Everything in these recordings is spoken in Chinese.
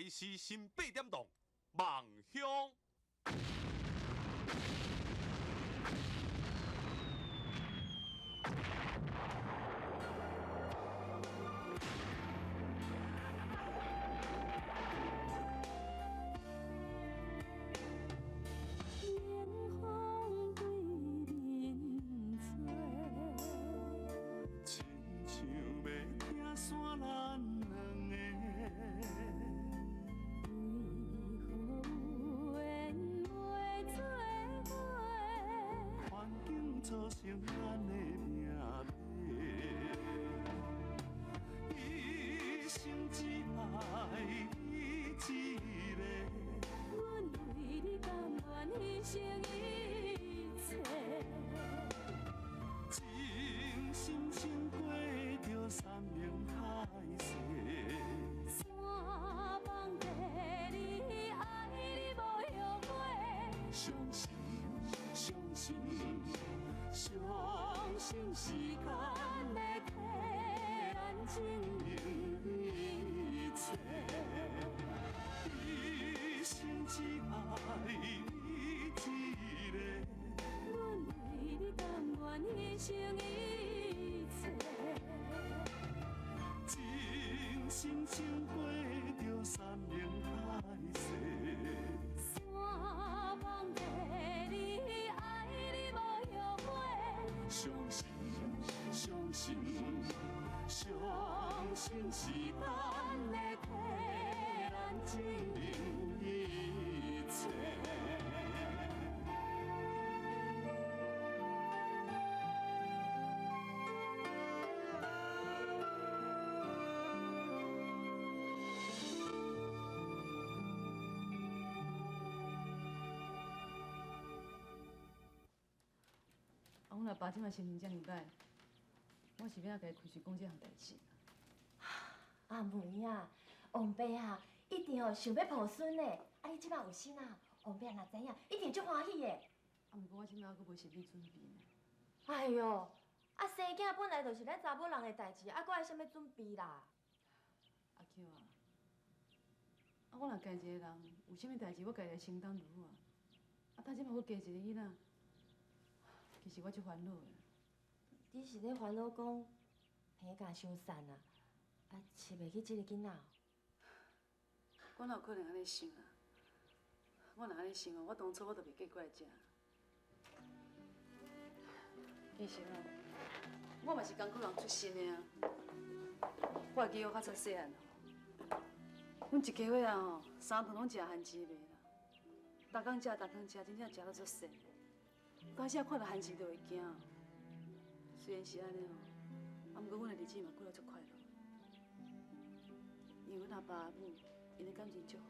台视新8点档，梦乡。阮阿爸即摆心情遮尔歹，我是要甲伊开嘴讲这项代志。阿妹啊，王伯啊，一定哦想要抱孙呢。啊，你即摆有心啊，王伯若知影，一定足欢喜的。啊，毋过我即摆还佫无心理准备呢。哎哟，啊生囝本来就是咱查某人的代志，啊，佫爱啥物准备啦？阿舅啊，我若嫁一个人，有啥物代志我家己来承担就好啊。啊，他即摆佫加一个囡仔，其实我足烦恼的。你是咧烦恼讲平价伤散啊？啊，饲袂起即个囡仔？我哪有可能安尼想啊？我若安尼想哦，我当初我就袂嫁过来遮。其实哦，我嘛是艰苦人出身的啊。我会记我较早细汉哦，阮一家伙啊吼，三顿拢食番薯糜啦，逐工食，真正食到足瘦。到时啊看到番薯就会惊。虽然是安尼哦，啊，毋过阮的日子嘛过得足快乐。因为阮阿爸阿母，因的感情足好。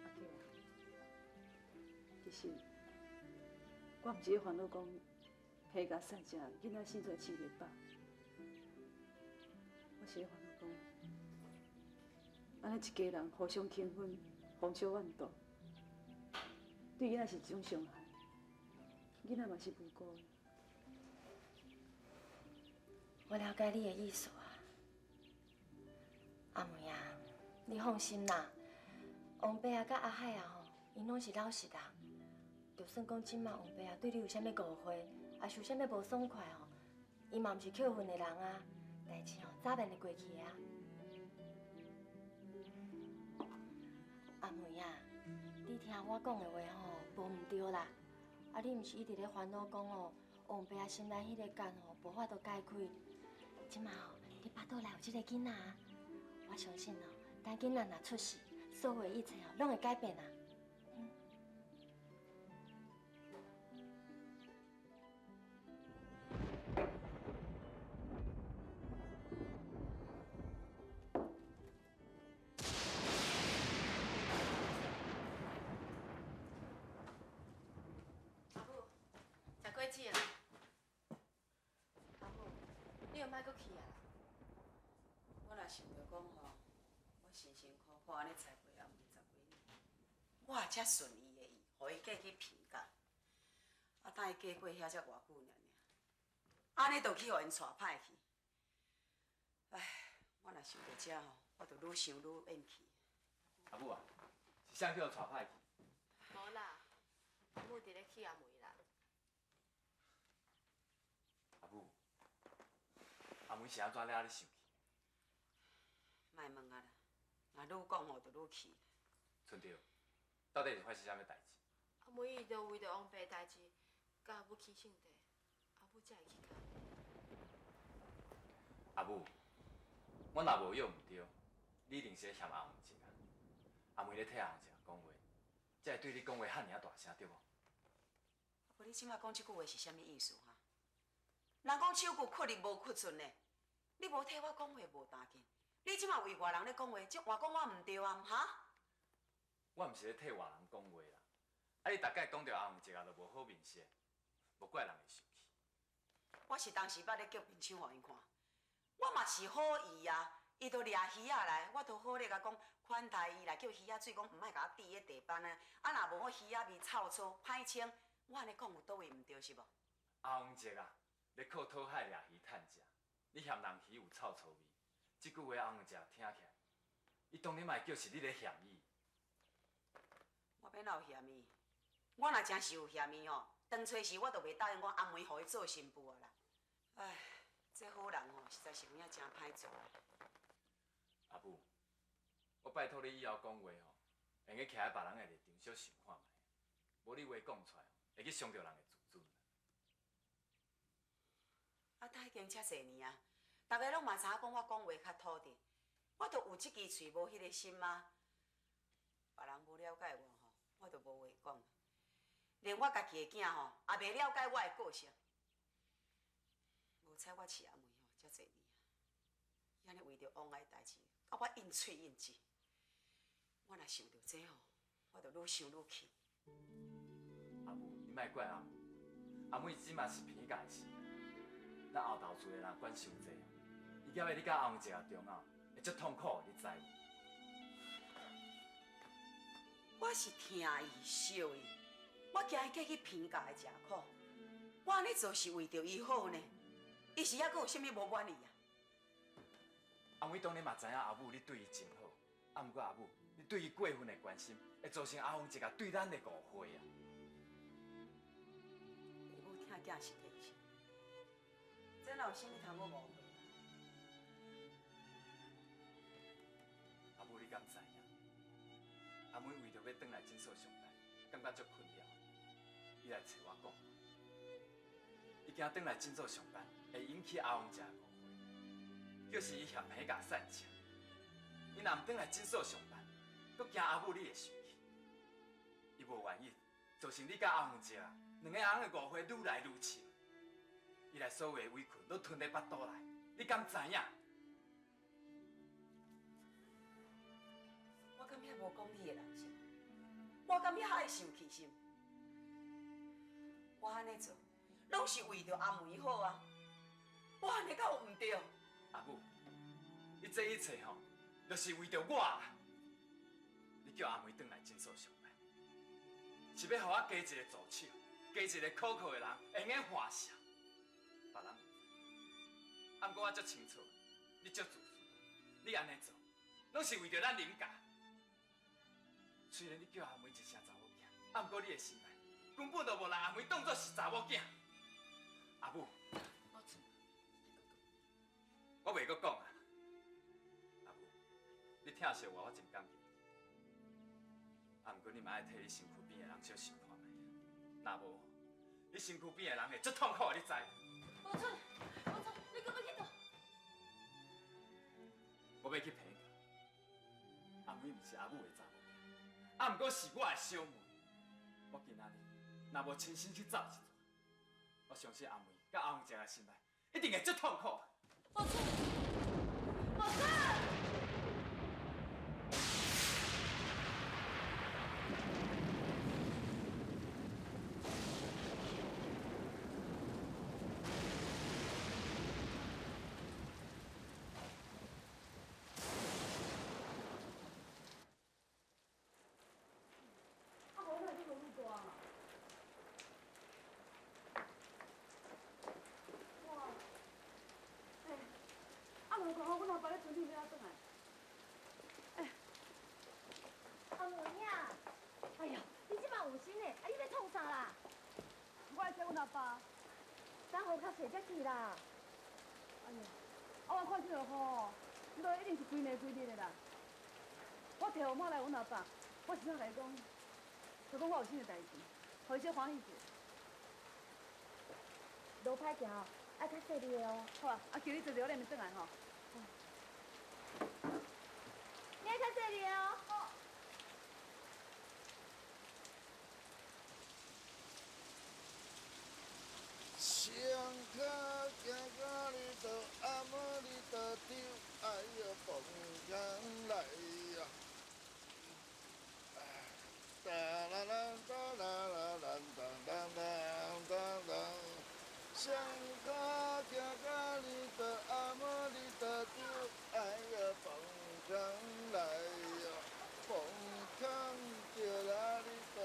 阿舅啊，其实我毋是咧烦恼讲皮甲瘦食，囡仔生出来饲袂饱。我是咧烦恼讲，安尼一家人互相轻分，互相怨妒，对囡仔是一种伤害。囡仔嘛是无辜的。我了解你的意思啊，阿妹啊，你放心啦。王伯啊，甲阿海啊吼，因拢是老实人。就算讲即马王伯啊对你有啥物误会，啊是有啥物无爽快吼，伊嘛毋是扣分的人啊，代志吼早免会过去啊。阿妹啊，你听我讲的话吼，无毋对啦。啊，你毋是一直咧烦恼讲哦，王伯啊心内迄个结吼无法度解开。即马吼，你巴肚内有即个囡仔，我相信哦，等囡仔若出世，所有一切哦，拢会改变啊。阿母，食果子啊？阿母，你又莫搁去啊？我若想着讲吼，我辛辛苦苦安尼栽培阿妹10几年，我也遮顺伊的意，互伊嫁去评价，啊，等伊嫁过遐才偌久尔，安尼就去互因带歹去。想到这吼，我就愈想愈厌气。阿母啊，是谁叫我带歹去？无啦，阿母伫咧去阿梅啦。阿母，阿梅是安怎了你生气？莫问啊啦，若愈讲吼就愈气。春潮，到底是发生啥物代志？阿梅伊就为着王伯代志，甲阿母起性地，阿母才会去甲。阿母，我若无约唔对，你一定是咧嫌阿红一个。阿梅咧替阿红一个讲话，才会对你讲话遐尔大声，对无？无你即摆讲即句话是啥物意思哈？人讲手骨确实无屈准呢，你无替我讲话无打紧，你即摆为外人咧讲话，即话讲我唔对啊，哈？我毋是咧替外人讲话啦，啊你逐摆讲着阿红一个就无好面色，无怪人会生气。我是当时捌咧叫面相互因看，我嘛是好意啊，伊都掠鱼仔来，我都好咧甲讲款待伊来，叫鱼仔水讲毋爱甲我滴咧地板啊，啊若无我鱼仔味臭臭歹清，我安尼讲有倒位毋对是无？阿红一个咧靠讨海掠鱼趁食，你嫌人鱼有臭臭味，即句话阿红一个听起来，伊当然嘛会叫是你咧嫌伊。我免哪有嫌伊，我若真是有嫌伊吼，当初时我就袂答应我阿妹互伊做新妇啊啦。唉，这好人吼，实在是有影真歹做。阿母，我拜托你以后讲话吼，会用徛在别人的立场小想看卖，无你话讲出来，会去伤着人的自尊。啊，都已经遮侪年啊，大家拢嘛知影讲我讲话较土地，我都有即支喙无迄个心啊。别人无了解我吼，我就无话讲。连我家己的囝吼，也袂了解我的个性。无彩我饲阿妹吼，遮侪年啊，伊安尼为着王爱代志，甲我应喙应舌。我若想到这吼，我就愈想愈气。阿母，你莫怪阿母，阿母伊即嘛是偏家的事。咱后头厝的人管伤济，伊夹要你甲阿红一个中后，会足痛苦的，你知无？我是疼伊、惜伊，我惊伊过去偏家的食苦。我安尼做是为着伊好呢，伊是还阁有啥物无满意啊？阿妹当然嘛知影阿母你对伊真好，啊毋过阿母，你对伊过分的关心，会造成阿红一个对咱的误会啊。父母疼囝是天性，这哪有啥物通我误会？阿母，你敢知影？阿妹为着要转来诊所上班，感觉足困扰，伊来找我讲，伊惊转来诊所上班会引起阿红一个误会，就是伊嫌平价散情。伊若毋转来诊所上班，阁惊阿母你会生气。伊无愿意，造成你甲阿红一个两个人的误会愈来愈深。伊来所有的委屈都吞在腹肚内，你敢知影？我敢遐无讲理的人生，我敢遐爱生气心。我安尼做，拢是为着阿妹好啊。我安尼敢有毋对？阿母，你这一切吼，就是为着我啦。你叫阿妹转来诊所上班，是要互我加一个助手，加一个可靠的人，会用画笑。别人唔知，啊，不过我足清楚，你足自私，你安尼做，拢是为着咱林家。虽然你叫阿妹一声查某囝，啊，不过你的心内根本就无让阿妹当作是查某囝。阿母，我袂阁讲啊。阿母，你疼惜我，我真感激。啊，不过你嘛爱替你身躯边的人小想看卖，若无，你身躯边的人会足痛苦的，你知无？无准，你搁要去倒？我要去平价。阿妹毋是阿母的查某囝，啊，不过是我的小妹。我今仔日若无亲身去走一撮，我相信阿妹甲阿红姐的心内一定会足痛苦。无准，无准！阿爸咧准你要转来。阿妹呀，哎呀，你即摆有心嘞，你要创啥啦？我来找阮阿爸。等雨较细才去啦。哎呀，我看这落雨哦，落一定是规暝规日的啦。我摕号码来阮阿爸，我是想来讲，就讲我有新的代志，互伊小欢喜者。路歹行，爱较细腻的哦。好啊，叫你坐着，我连面转来吼。你爱较细腻的哦。好。双脚行到你倒，阿妹你倒丢，哎呀，蹦江来呀！哒啦啦哒啦啦啦哒哒哒哒哒，双脚行到你倒，阿妹你倒丢，哎呀，蹦江来呀，蹦江就来你倒。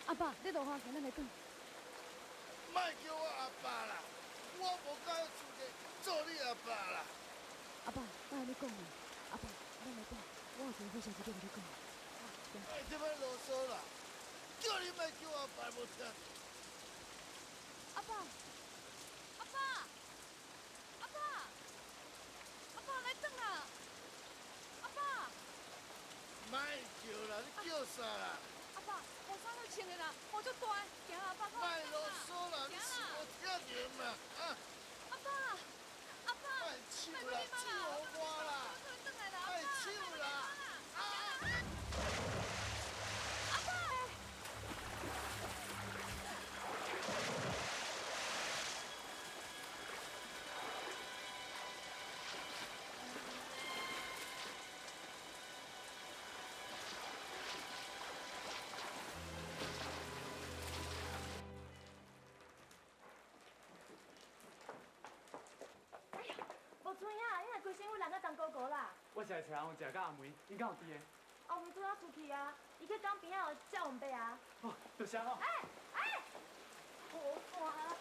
阿爸，你落雨行，咱来转。莫叫我阿爸啦，我无甲你资格做你阿爸啦。阿爸，我安尼讲啦，阿爸，咱来转，我有一个好消息要甲你讲。哎，这摆啰嗦啦，叫你莫叫我阿爸无听。阿爸，阿爸，阿爸，阿爸来转啦！阿爸，莫叫啦，你叫啥啦？阿爸，雨衫要穿的啦，雨足大，行阿爸，莫啰嗦啦，你是无听着嘛？啊！阿爸，阿爸，莫手啦，手互我啦，莫手啦！啊！阿爸，无存啊，你若规身躯人甲长高高啦。我是来找阿红食甲阿梅，因敢有伫个？后面拄仔出去啊，伊去江边仔叫阮爸啊。哦，多谢哦。好寒啊！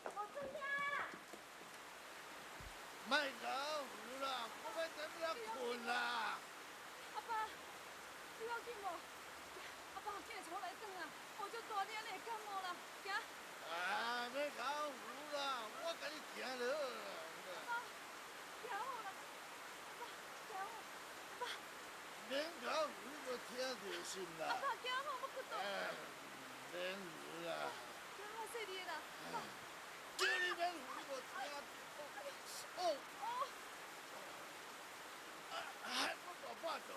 无存啊！莫搞胡啦，我要在那困啦。阿爸，你要紧无？阿爸，今日从来转啊，雨足大，你安尼会感冒啦，行。啊，莫搞胡啦，我甲你行落啦。行好啦，阿爸，行好，阿爸，免搞胡，你无听着心啦。阿爸行好，我骨头。哎，免胡啦。行好，细腻的啦，阿爸。叫你免胡，你无听着。哦。啊，我大巴肚，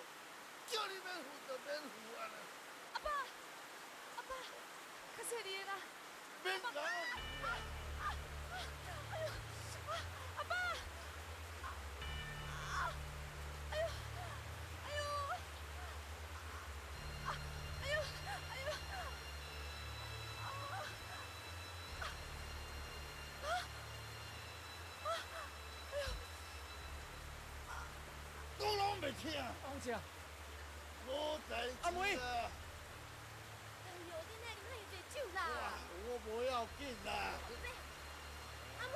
叫你免胡就免胡啊啦。阿爸，阿爸，较细腻的啦。免搞胡啦。哎呦，阿爸，哎呦，哎呦，哎呦，哎呦，我拢袂听，阿红姐，无代志阿妹啦。哎呦，你那啉太济酒哇，啦！我无要紧啦。阿妹，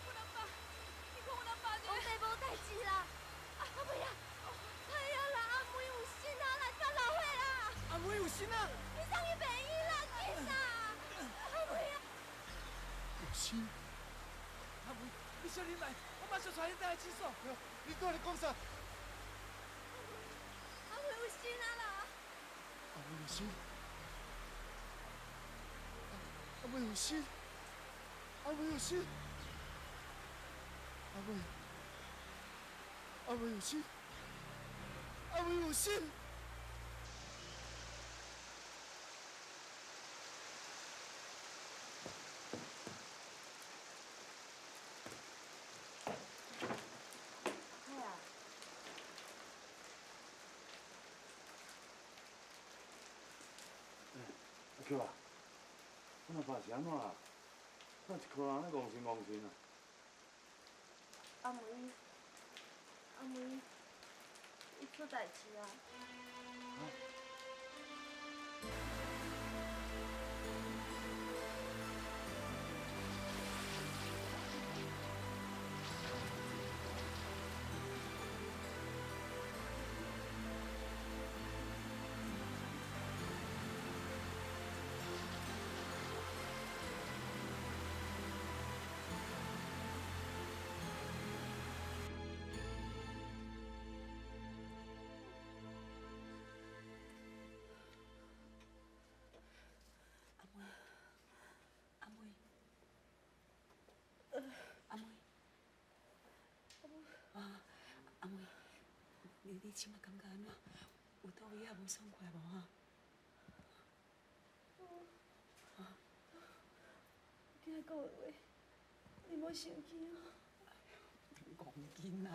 阮阿爸，你看阮阿爸这王爸无代志啦。阿妹啊，哎呀啦，阿妹有心啊，来转老岁啦！阿梅有心啊！你上去病院啦，紧啦！阿妹啊，有心，阿梅，你小人来，我马上带你带来诊所。你跟我讲啥？阿妹有心啊啦！阿妹有心，阿妹有心，阿妹有心，阿妹，阿妹有心，阿妹有心。哎呀，阿舅啊，阮阿爸是安怎啊？哪一颗人咧戆神戆神啊？阿妹，阿妹，伊出代志啊！你即马感觉安怎？有倒位啊无爽快无哈？今日讲的话，你莫生气哦。戆囡仔，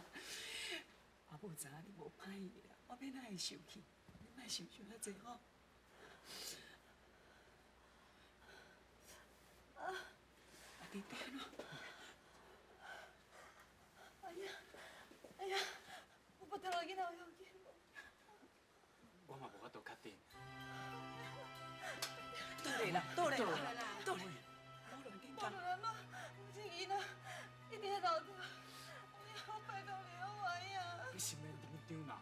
阿母知影你无歹意啦，我免哪会生气？你莫想伤遐济吼。弟弟安怎？哎呀，我不得了，囡仔有要紧无？我嘛无法度确定。倒来啦，倒来啦，倒来！无乱紧张。无论怎，这囡仔一定会留着。哎呀，我拜托你了，我呀。你心免紧张啦，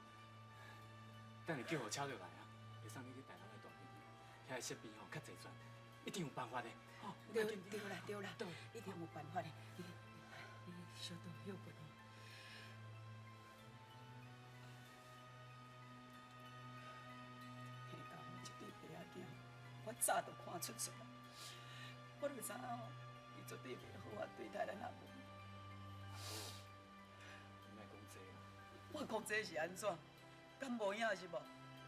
等下叫号车就来啊，会送你去台南的大医院，遐个设备吼较齐全，一定有办法的。吼，对啦，一定有办法的。你小度休困哦。下到一对白仔囝，我早就看出出来，我就知影吼，伊绝对袂好啊对待咱阿妹。你莫讲这啦，我讲这是安怎？敢无影是无？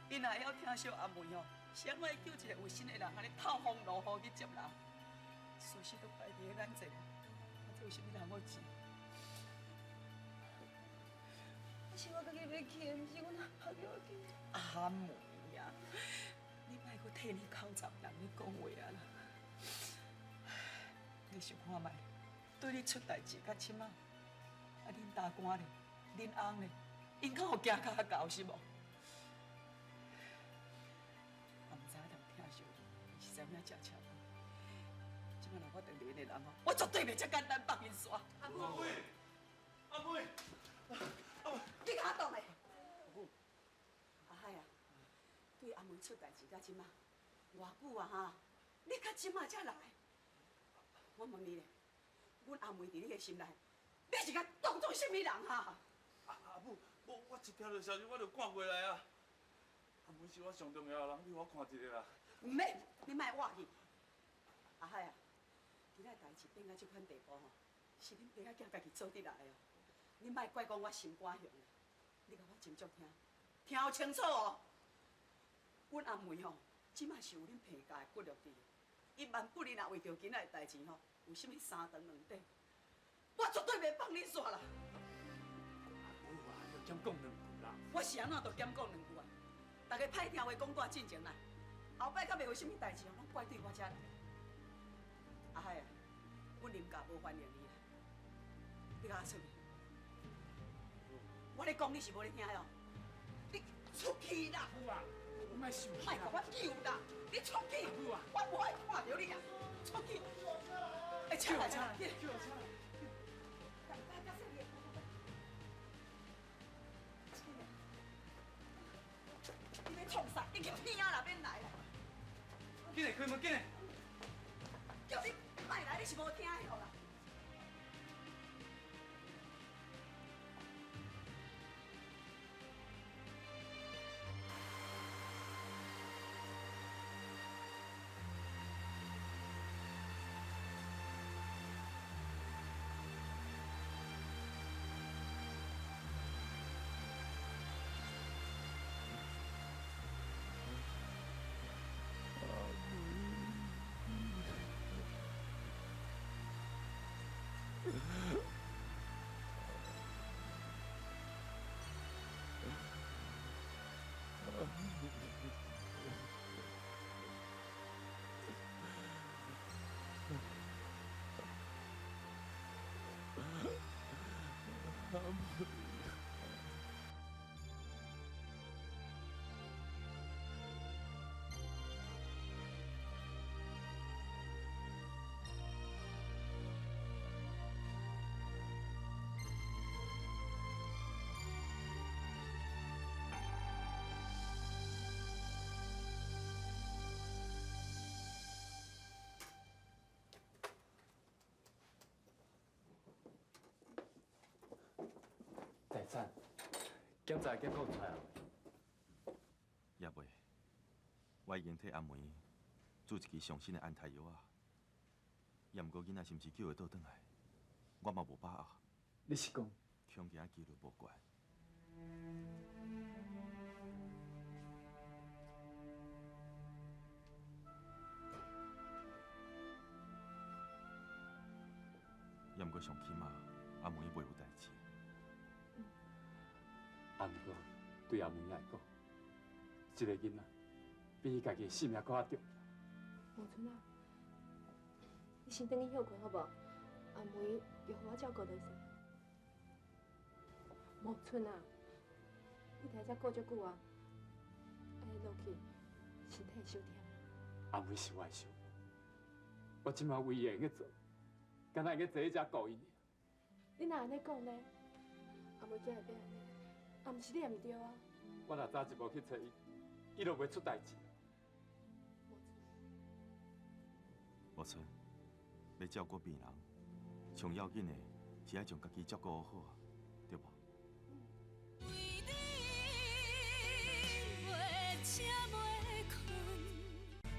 伊若要听小阿妹吼，是安怎会叫一个有心的人安尼透风落雨去接人？事实都摆伫个眼前，这有啥物人要钱？是我家己要去，毋是阮阿爸叫我去。阿妹啊，你莫阁替你口杂人咧讲话啊啦！你想看觅，对你出代志到即马，啊恁大官咧，恁翁咧，因敢有行较高是无？我毋知影通听小是啥物啊正巧。即摆若我当着因的人吼，我绝对袂遮简单放因煞。阿妹，阿妹，你甲我动嘞！阿海啊，对阿妹出代志到即马，偌久啊哈？你到即马才来？我问你咧，阮阿妹伫你的心内，你是甲当做啥物人哈？阿母，我一听到消息我就赶过来啊。阿妹是我上重要的人，你我看一个啦。唔免，你莫活去。阿海啊，今仔代志变到即款地步吼，是恁爸仔囝家己做得来的哦。你莫怪讲我心肝雄啦，你甲我斟酌听，听好清楚哦。阮阿妹吼，即马是有恁爸家的骨肉伫，伊万不哩若为着今仔的代志吼，有啥物三长两短，我绝对袂放你煞啦。阿母啊，要减讲两句啦。我是安怎都减讲两句啊！大家歹听话讲大进前啦，后摆甲袂有啥物代志，拢怪对我遮来。阿海啊，阮林家无欢迎你啦，你甲我出去！我咧讲你是无咧听哦，你出去啦！阿母啊，你莫生气莫甲我叫啦！你出去！阿母啊，我无爱看到你啊！出去！哎，车来车来，叫车来。你要创啥？你去边啊啦，免来啦！紧来开门，紧来！叫你莫来，你是无听晓啦？财产，检查结果出来了。也未，我已经替阿梅注一支上新的安胎药啊。也毋过囡仔是毋是救会倒转来，我嘛无把握。你是讲？恐惊几率无悬。也毋过上起码阿妹袂有代志。啊，毋过对阿妹来讲，一个囡仔比伊家己的性命搁较重要。毛春啊，你先等伊休困好无？阿妹就互我照顾就行。毛春啊，你待遮顾足久啊，安尼落去身体会伤忝。阿妹是我的小妹，我即马唯一会用做，敢若用坐喺遮顾伊尔。你哪安尼讲呢？阿妹今日变安尼，啊，毋是你也毋对啊。我若早一步去找伊，伊就袂出代志。无错，要照顾病人，上要紧的是要将家己照顾好啊，对无？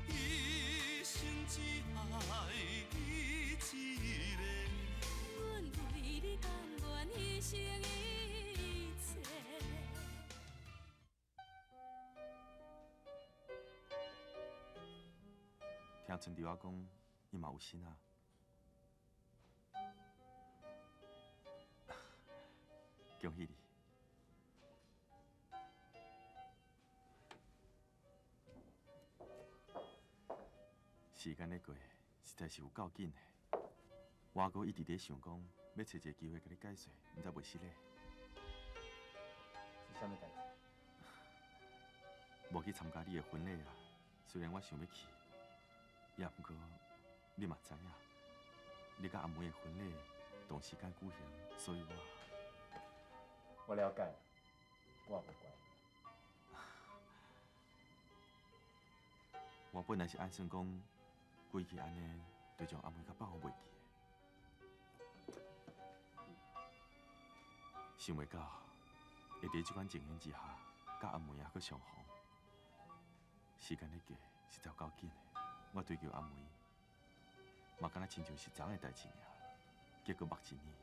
一生只爱你一个。阮为你甘愿牺牲一切。听春丽我讲，伊嘛有心啊。恭喜你！时间咧过，实在是有够紧的。我哥一直咧想讲，要找一个机会甲你解释，毋知袂失礼。是啥物代志？无去参加你的婚礼啊，虽然我想要去，也毋过你嘛知影，你甲阿妹的婚礼同时间举行，所以我了解，我也无怪。我本来是按算讲，过去安尼就将阿妹甲放袂记的，想袂到会伫即款情形之下，甲阿妹还佫相逢。时间咧过，实在有够紧的。我追求阿妹，嘛敢若亲像是昨的代志尔。结果目一年，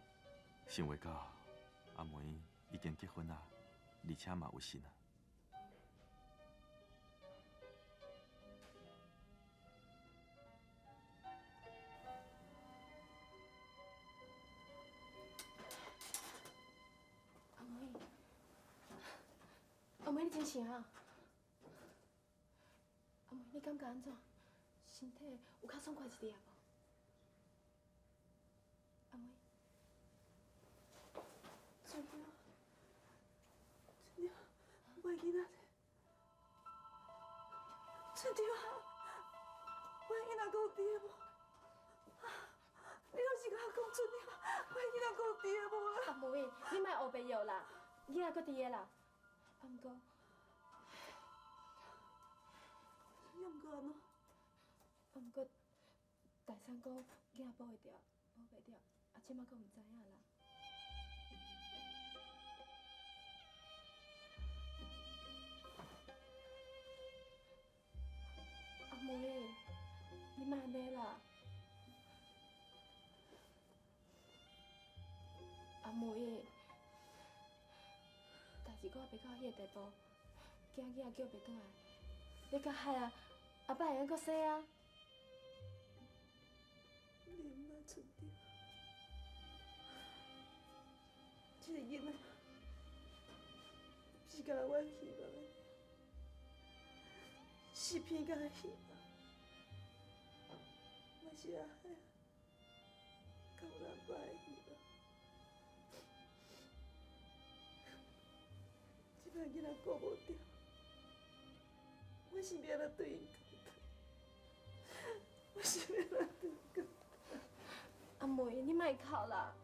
想袂到阿妹已经结婚啊，而且嘛有心啊。阿妹，你真想啊？阿妹，你感觉安怎？身体有较爽快一点啊无？阿妹，春调，春调，我的囡仔，春调啊，我的囡仔还有爹无？你若是甲我讲春调，我的囡仔还有爹无啦？阿妹，你莫黑白药啦，囡仔搁伫个啦。啊，毋过，也毋过安怎？啊，毋过，大三讲囡仔保会着，保袂着，啊，即马搁毋知影啦。阿妹，你莫安尼啦。阿妹，代志搁还袂到迄个地步，惊囡仔叫袂转来，你甲害啊，阿爸会用搁洗啊？你毋捌春调，这个囡仔是甲我希望的，是骗甲希望，我是阿海啊，甲有人爸的希望。即摆囡仔顾无着，我是要来对因交代，我是要来对因交代。阿妹，你莫哭啦，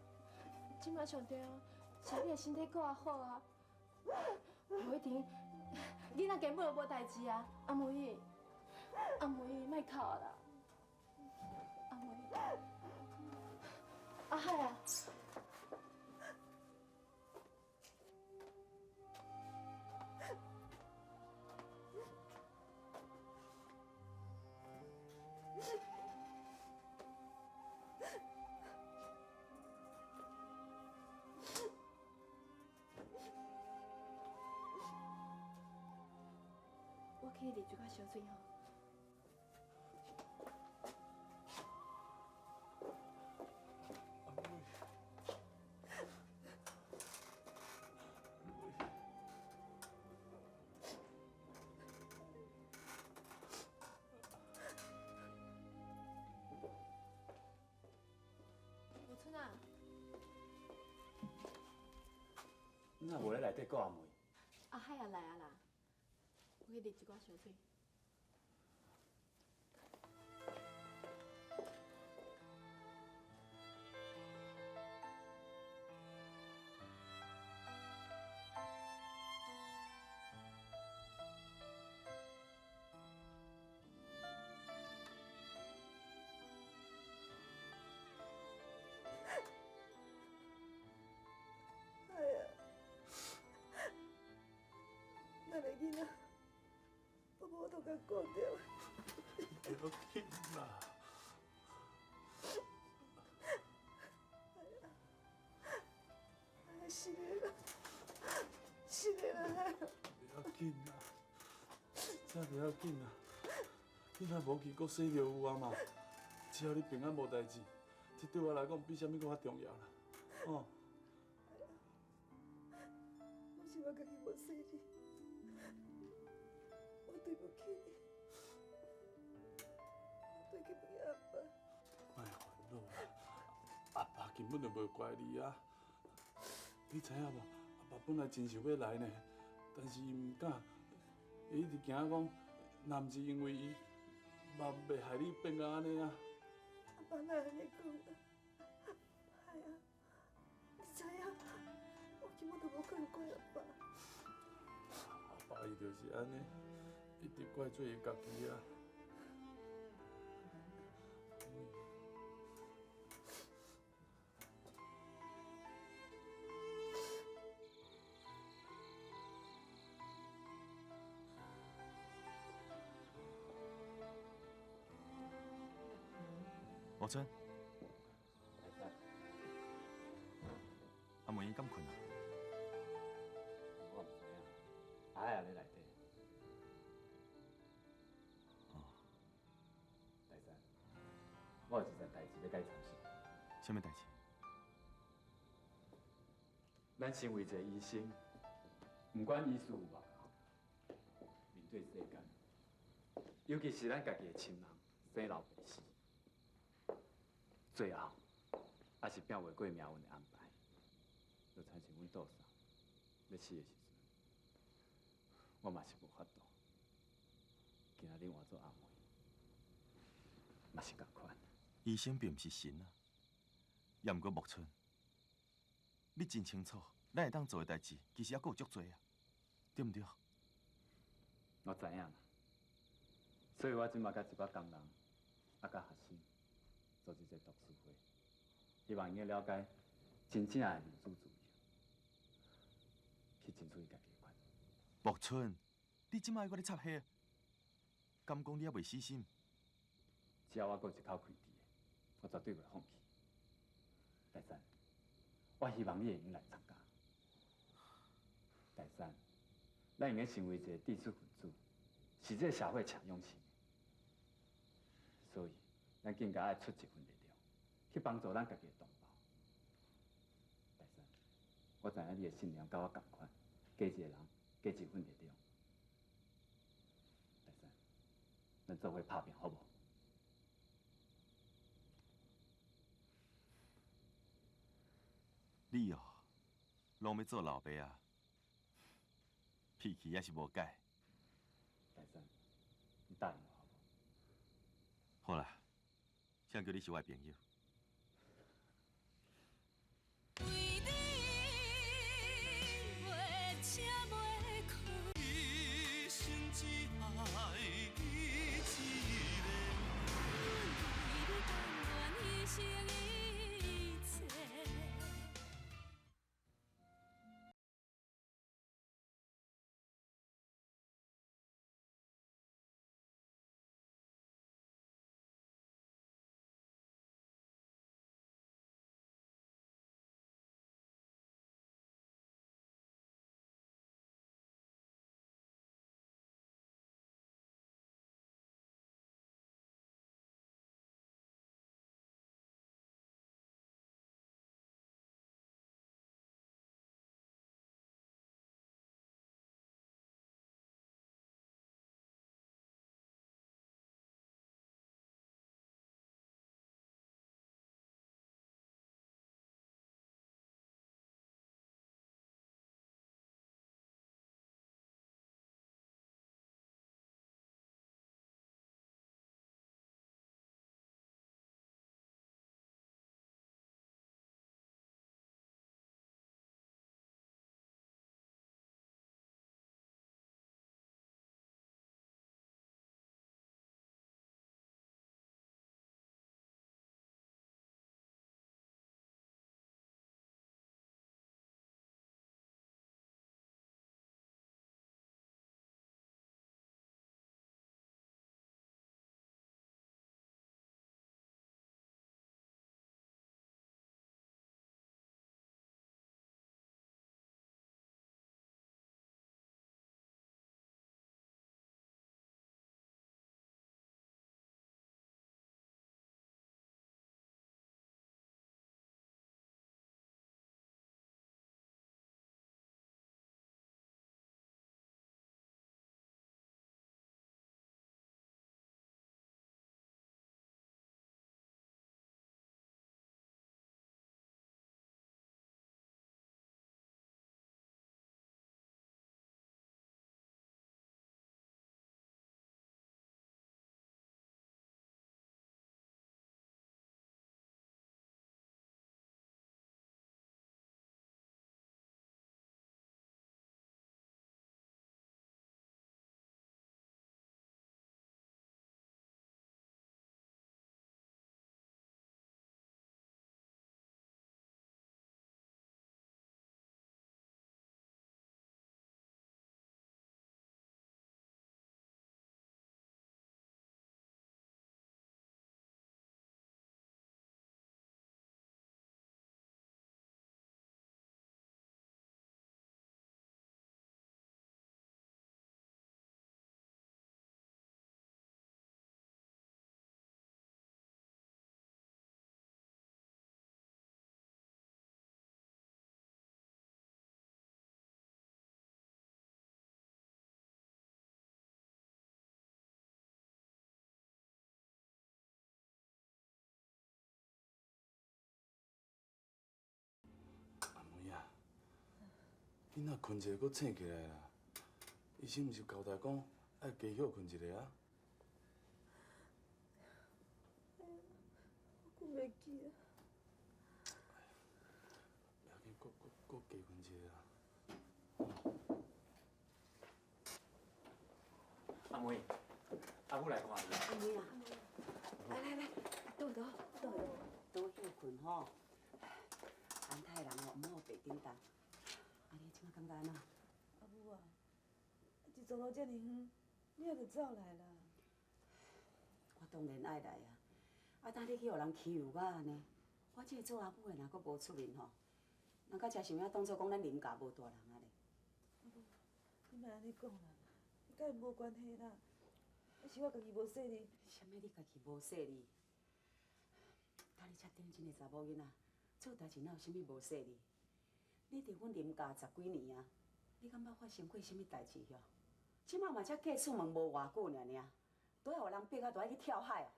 即马上重要是你的身体搁较好啊，无一定囡仔根本就无代志啊，阿妹，阿妹莫哭啦，阿妹，阿海啊。我去啉一寡烧水吼。阿妹。春啊，你若无咧内底顾阿妹？阿海也来啊啦，我去啉一寡烧水。咱的囡仔，爸母都甲顾着。不要紧啦，是的啦，是的啦。不要紧啦，这不要紧啦。你若无去，搁洗着有啊嘛。只要你平安无代志，这对我来讲比啥物搁较重要啦。哦。我是我家己无细你，我对不起你，我对不起阿爸。莫烦恼啦，阿爸根本就无怪你啊。你知影无？阿爸本来真想要来呢，但是伊唔敢，伊一直惊讲，若毋是因为伊，嘛袂害你变到安尼啊。阿爸哪安尼讲啊？哎呀，你知影，我根本就无可能怪阿爸。阿爸伊就是安尼，一直怪罪伊家己啊。吴春，阿妹敢困啊？我唔知影，阿海也咧内底。哦，大山，我有一件代志要甲你参详。什么代志？咱身为一个医生，不管医术有偌高，面对世间，尤其是咱家己的亲人，生老病死，最后还是变袂过命运的安排。就亲像阮倒嫂要死的时阵，我嘛是无法度，今仔日换做阿妹，嘛是共款。医生并毋是神啊，也毋过木村，你真清楚，咱会当做的代志，其实还佫有足多啊，对毋对？我知影啦，所以我即马甲一寡工人，甲学生，组织一个读书会，希望因了解真正的民主自由，去争取家己的权利。木村，你即摆还搁咧插戏？敢讲你还袂死心？只要我还有一口气伫的，我绝对袂放弃。大山，我希望你会用来参加。大山，咱应该成为一个知识分子，是这个社会常用性的。所以，咱更加爱出一份力量，去帮助咱家己的同胞。大山，我知影你的信念甲我同款，加一个人，加一份力量。大山，咱做伙拍拼，好无？你哦，拢要做老爸啊，脾气也是无改。大山，你答应我好无？好啦，谁叫你是我的朋友？囡仔困一下，佫醒起来啦。医生毋是交代讲爱加休困一下啊？我困袂去啊。不要紧，佫加困一下啊。阿妹，阿母来看你。阿妹啊，来，倒，倒休困吼。安泰人哦，毋好白叮当。啊，你即摆感觉安怎？阿母啊，一走路遮尔远，你也着走来啦。我当然爱来啊！啊，当你去互人欺负我安尼，我这个做阿母的若阁无出面吼，人家真想要当作讲咱林家无大人啊咧。阿母，你莫安尼讲啦，甲伊无关系啦。那是我家己无细腻。啥物你家己无细腻？当你遮顶真个查某囡仔，做代志哪有啥物无细腻？你伫阮林家10几年啊，你敢捌发生过啥物代志哟？即摆嘛才嫁出门无偌久尔，都要有人逼啊，都爱去跳海哦。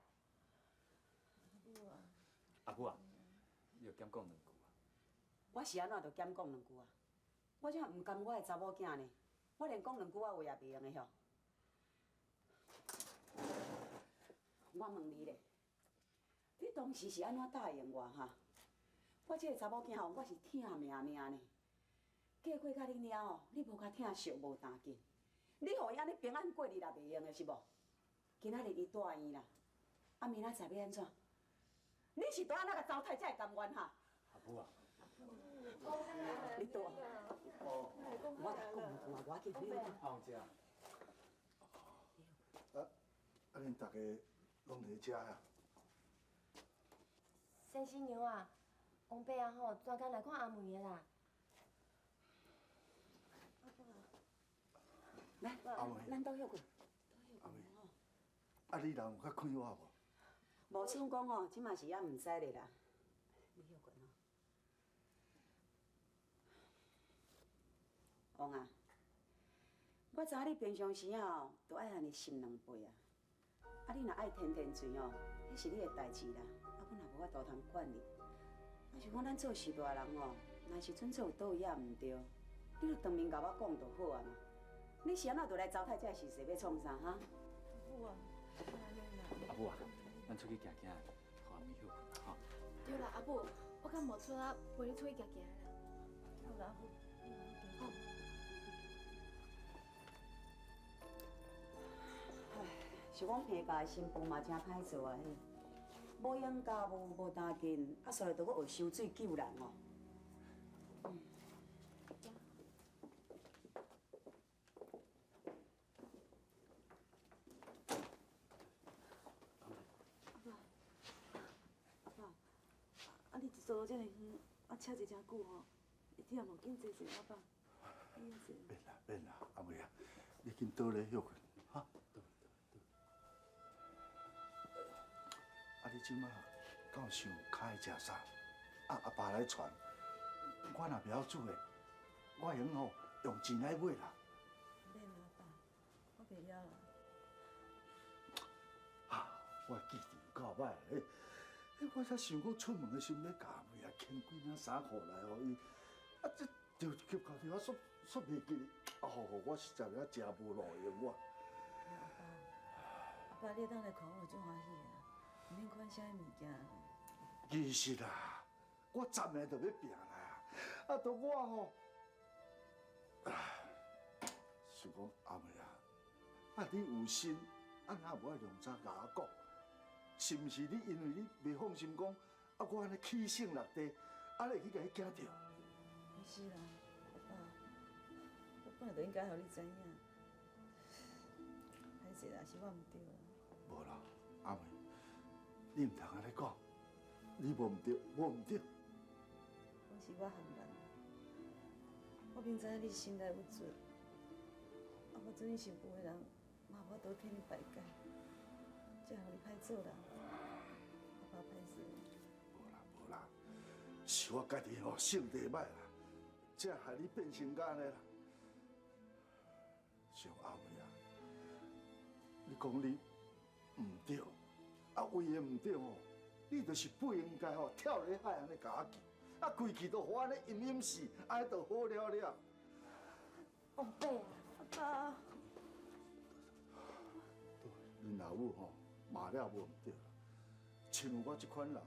阿母啊，你着减讲两句啊。我是安怎着减讲两句啊？我这毋甘我的查某囝呢，我连讲两句仔话也袂用的吼。我问你咧，你当时是安怎答应我哈？我这个查某囝吼，我是疼命呢。嫁过甲你了后，你无甲疼惜无担紧，你互伊安尼平安过日也袂用的是无？今仔日伊住院啦，啊明仔载要安怎？你是拄安那个糟蹋才会甘愿哈？阿母啊，你倒啊！我甲讲两句啊，我去你那。放遮。恁大家拢伫遮呀？先生娘啊，王伯啊吼，专工来看阿梅的啦。来，阿梅，咱倒休困。阿梅，啊，你人有较快活无？无算讲哦，即嘛是也毋知咧啦。你休困哦。王啊，我知影你平常时啊，都爱安尼心两杯啊。啊，你若爱天天醉哦，迄是你的代志啦。啊，阮也无法度通管你。若是讲咱做事大人哦，若是阵做有倒位也毋对，你就当面甲我讲就好啊嘛。你是安怎就来糟蹋这事势要创啥哈？阿母啊，阿母啊，咱出去行行，互阿妹休困啦吼。对啦，阿母，我甲冒出啊陪你出去行行啦。好啦，阿母。好。是讲平家的新妇嘛真歹做啊！无养家务，无担紧，啊，煞来着搁学收水救人哦。阿爸，啊，你一走路遮尔远，啊，车坐真久吼，会忝无？紧坐坐，阿爸。你坐。免啦，阿妹啊，你紧倒咧休困，哈。啊，你即马敢有想开食啥？啊，阿爸来传，我若袂晓煮的，我用吼用钱来买啦。免啦，阿爸，我袂晓啦。啊，我记性够歹嘞，我才想讲出门的时候要甲阿妹啊牵几领衫裤来互伊，啊，这就吸到电话煞袂记，哦，我实在了真无路用我。阿爸，你当来看我就欢喜啊，唔免看啥物件。其实啦，我昨暝就要病啦，啊，都我吼，想讲阿妹啊，啊你有心，啊哪无爱用早甲我讲？是毋是你因为你袂放心讲，啊我安尼起性落地，啊你去甲伊惊着？不是啦，阿爸，我本来就应该互你知影。歹势啦，是我毋对啦。无啦，阿妹，你毋通安尼讲，你无毋对，我毋对。拢是我含慢。我明知影你心内有罪，啊，我做你媳妇的人，嘛我都替你排解，才互你歹做人。阿爸歹势。无啦，是我家己吼性地歹啦，才害你变成甲安尼啦。像阿妹啊，你讲你毋对，啊为的毋对吼，你就是不应该吼跳入海安尼甲我救，啊规气都互安尼阴死，安尼就好了了。王伯啊，阿爸，恁老母吼骂了无毋对啦，像我这款人吼，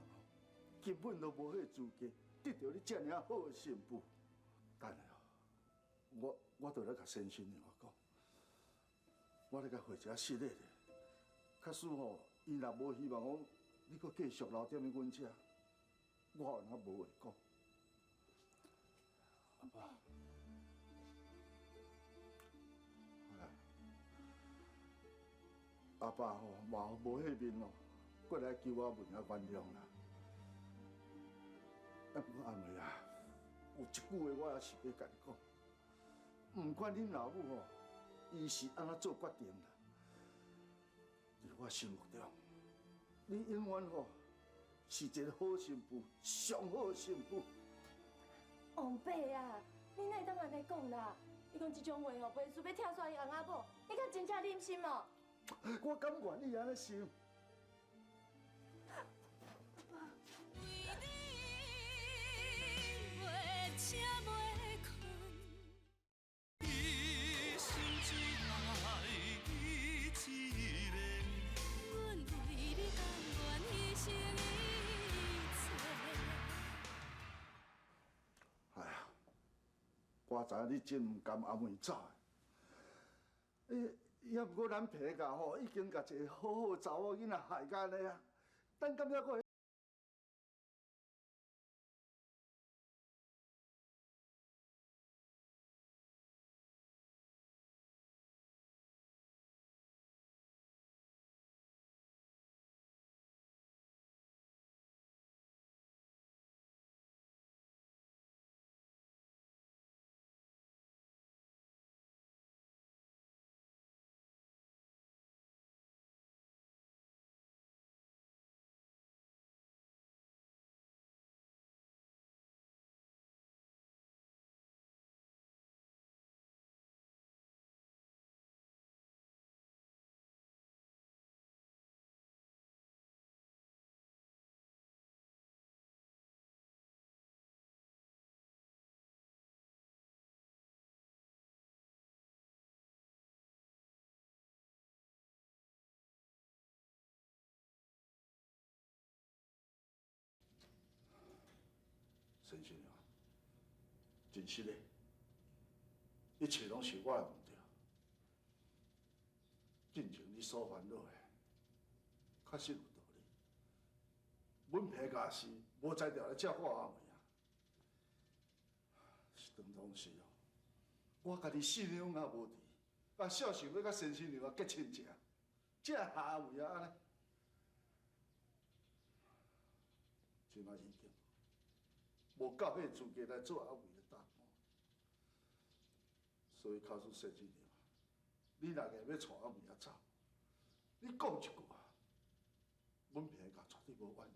根本都无迄资格得到你这尔好的媳妇。等下哦，我就来甲先生娘讲，我来甲回一下实例咧。假使吼，伊若无希望讲你搁继续留踮咧阮遮，我有哪无话讲。阿爸，阿爸吼嘛无迄面哦，过来求我问下原谅啦。啊，不过阿妹啊，有一句话我也是要甲你讲，毋管恁老母吼，伊是安怎做决定啦，在我心目中，你永远吼是一个好媳妇，上好的媳妇。王伯啊，你哪会当安尼讲啦？伊讲即种话吼，袂输要拆煞伊翁仔某，你敢真正忍心哦？我敢愿意安尼想。为你月车袂困，一心只爱你一个。阮为你甘愿牺牲一切。哎呀，我知影你真毋甘阿妹走的。也毋过咱皮家吼，已经甲一个好好的查某囡仔害甲安尼啊，等感觉过。先生啊，真实的，一切拢是我的问题。进前你所烦恼的，确实有道理。阮皮家是无才调来照顾阿妹啊，是当当时哦，我家己信用也无伫，啊，小想要甲先生娘结亲情，这下阿妹啊安尼，即马已经无够迄资格来做阿妹的大官，所以告诉先生娘，你若硬要带阿妹仔走，你讲一句啊，阮皮家绝对无怨言。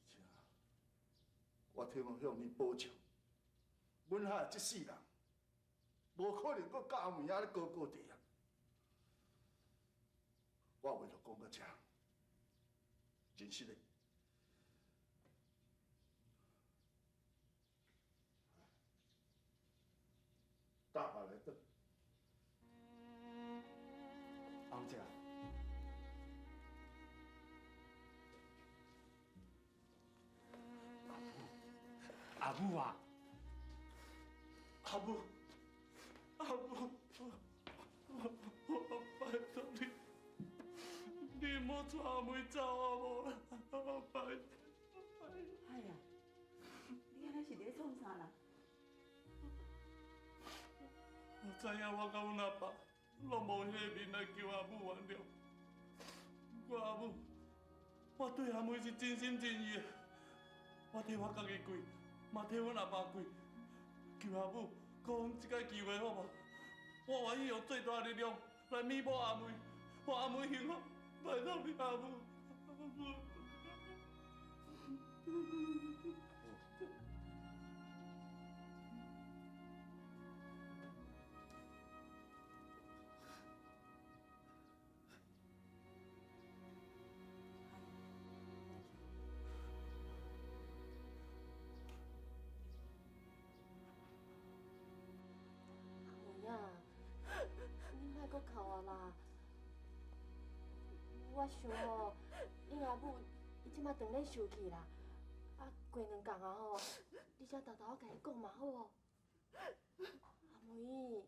而且我听我向你保证，阮遐这世人，无可能搁甲阿妹仔咧高高低啊！我话就讲到这，真实的。大下来等。翁姐，阿母啊，阿母，阿母，我拜托你，你莫带阿妹走啊！无啦，我拜托。哎呀，你安尼是咧创啥啦？我知影我甲阮阿爸拢无迄面来求阿母原谅。我阿母，我对阿妹是真心真意的。我替我家己跪，嘛替阮阿爸跪，求阿母讲这个机会好无？我愿意用最大的力量来弥补阿妹，让阿妹幸福。拜托你阿母，阿母。想吼，恁阿母伊即马当咧受气啦，啊，过2天啊吼，你才偷偷甲伊讲嘛好无？阿梅，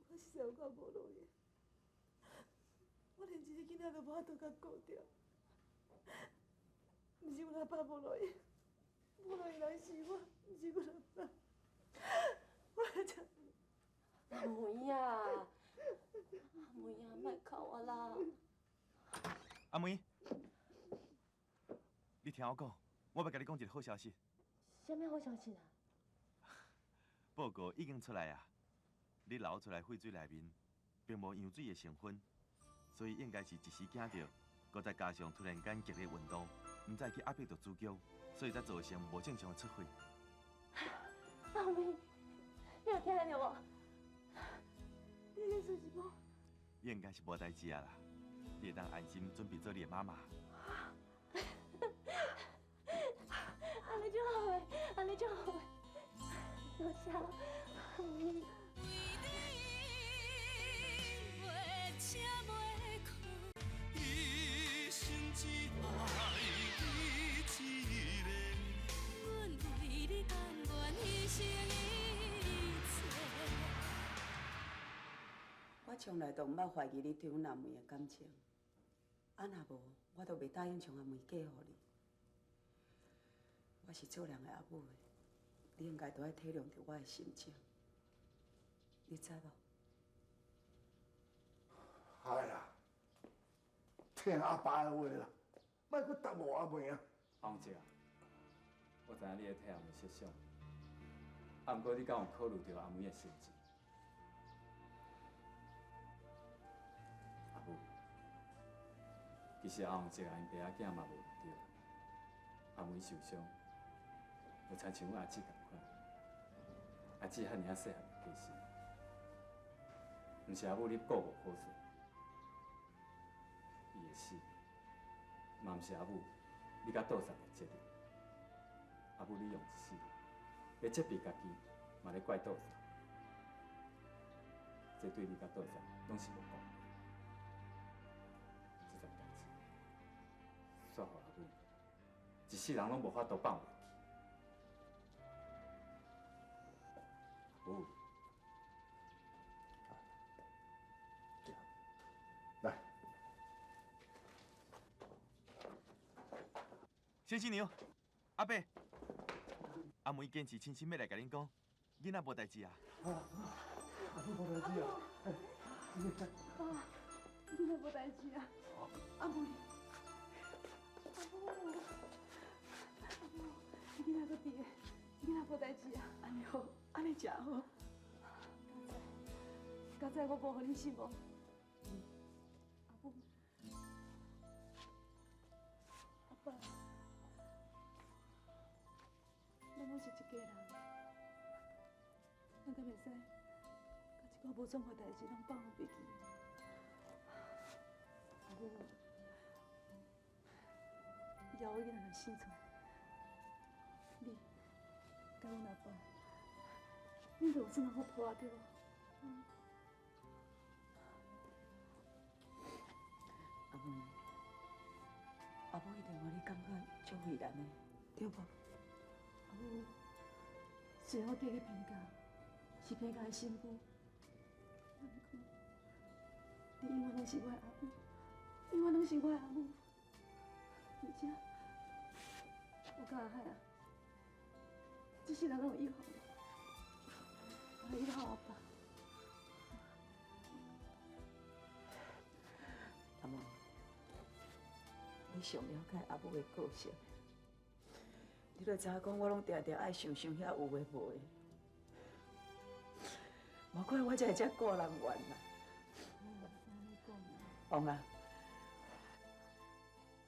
我实在有够无路用，我连一个囡仔都无法度甲顾着。毋是阮阿爸无路用，无路用人是我，毋是阮阿爸。我真。阿梅啊，阿梅啊，莫哭啊啦！阿梅，你听我讲，我要甲你讲一个好消息。啥物好消息啊？报告已经出来啊！你流出来废水内面并无羊水的成分，所以应该是一时惊到，搁再加上突然间剧烈运动，唔再去压迫到主角，所以才造成无正常的出血。阿梅，你有听到无？你意思是讲？应该是无代志啊啦，你会当安心准备做你的妈妈。安尼就好诶，安尼就好诶，多谢阿梅。一生只爱你一个，阮为你甘愿牺牲一切。我从来都毋捌怀疑你对阮阿妹的感情，啊若无，我都袂答应将阿妹嫁予你。我是做人的阿母的，你应该都爱体谅着我的心情，你知无？哎呀，听阿爸的话啦，莫搁耽误阿妹啊！洪姐啊，我知影你咧替阿妹设想，啊，毋过你敢有考虑到阿妹的心情？阿母，其实阿洪姐啊，因爸仔囝嘛无毋对，阿妹受伤，就亲像阮阿姊共款，阿姊遐尔啊细汉就过世，毋是阿母你顾无好势。伊会死，嘛毋是阿母，你甲倒送的责任。阿母你用一世，要责备家己，嘛咧怪倒送，这对你甲倒送拢是无公平。这件代志，煞互阿母，一世人拢无法度放袂记。阿母。来。先生娘，阿伯，阿梅坚持亲身要来甲恁讲，囡仔无代志啊。阿妹无代志啊！爸，囡仔无代志啊！阿妹，阿母，阿母，你囡仔搁伫个，囡仔无代志啊！安尼好，安尼真好。刚才我无互你失望。阿母，阿爸。咱拢是一家人，咱敢袂使甲一个无创的代志拢放袂记。阿母，以后我囡仔若生出来，你甲阮阿爸，恁就有算好拖对无？阿妹，阿母一定互你感觉足为难的，对无？阿母，虽然我嫁去平家，是平家的媳妇，不过你永远拢是我的阿母，永远拢是我的阿母。而且，我甲阿海啊，这世人拢有以后，我来依靠阿爸。阿妹，你上了解阿母的个性。你就知影讲，我拢常常爱想遐有诶无诶，无怪我才会遮顾人怨啦。王啊，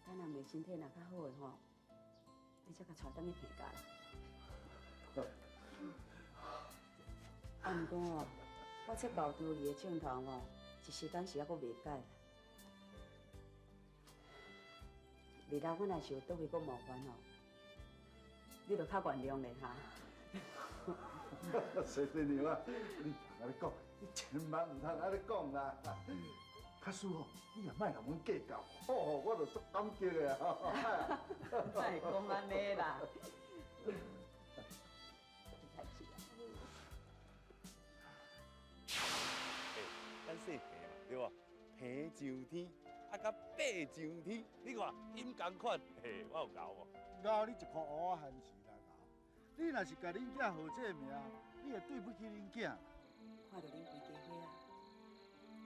咱阿妹身体若较好诶吼，你才甲带转去平家啦。啊，毋过哦，我这毛肚鱼诶镜头吼，一时间是还阁袂改啦。未来我若是有倒去阁冒犯吼。你就较原谅咧哈。水水娘啊，你安尼讲，你千万唔通安尼讲啦。假使吼，你也莫甲阮计较，我就足感激的啊！莫讲安尼啦。咱说平嘛，对无？平上天，啊，甲爬上天，你看因同款，嘿，我有搞无？咬你一颗蚵仔番薯啦！咬，你若是甲恁囝号这个名，你也对不起恁囝。看到恁规家伙啊，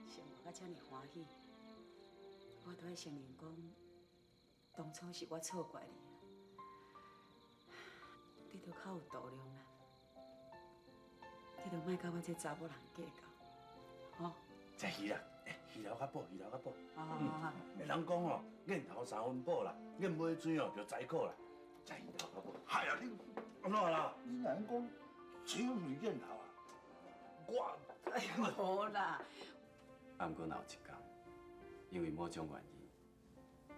生活甲遮尔欢喜，我都爱承认讲，当初是我错怪你啊。你都较有度量啦，你都莫甲我这查某人计较，吼。这鱼啦，鱼头较补，鱼头较补。啊，人讲吼，眼头3分饱啦，眼尾水哦就宰口啦。这鱼头较补。哎呀，你安怎啦？你哪能讲钱不是眼头啊？我哎呀，无啦。啊，毋过若有一天，因为某种原因，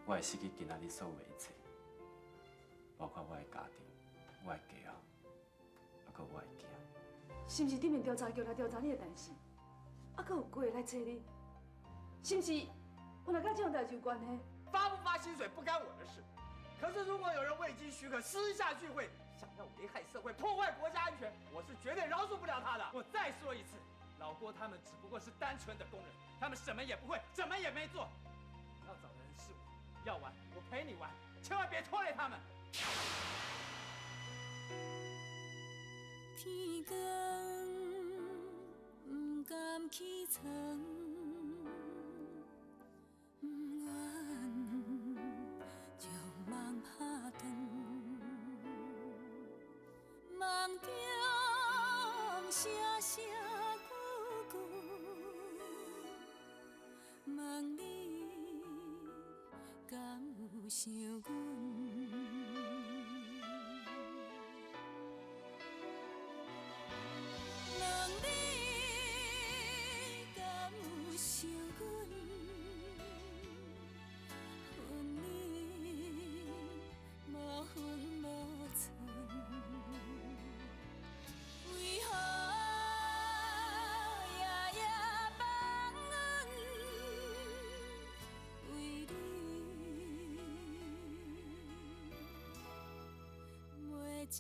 我会失去今仔日所有的一切，包括我的家庭、我的家后，还有我的囝。是毋是顶面调查局来调查你的代志？啊，搁有鬼来找你？是毋是我若甲这种代志有关系？发不发薪水不干我的事，可是如果有人未经许可私下聚会，想要危害社会、破坏国家安全，我是绝对饶恕不了他的。我再说一次，老郭他们只不过是单纯的工人，他们什么也不会，什么也没做。你要找的人是我，要玩我陪你玩，千万别拖累他们。天光不敢起床，不愿将梦拍断，梦中声声句句，问你敢有想阮？想阮，恨你无分无寸，为何夜夜梦阮？为你袂食。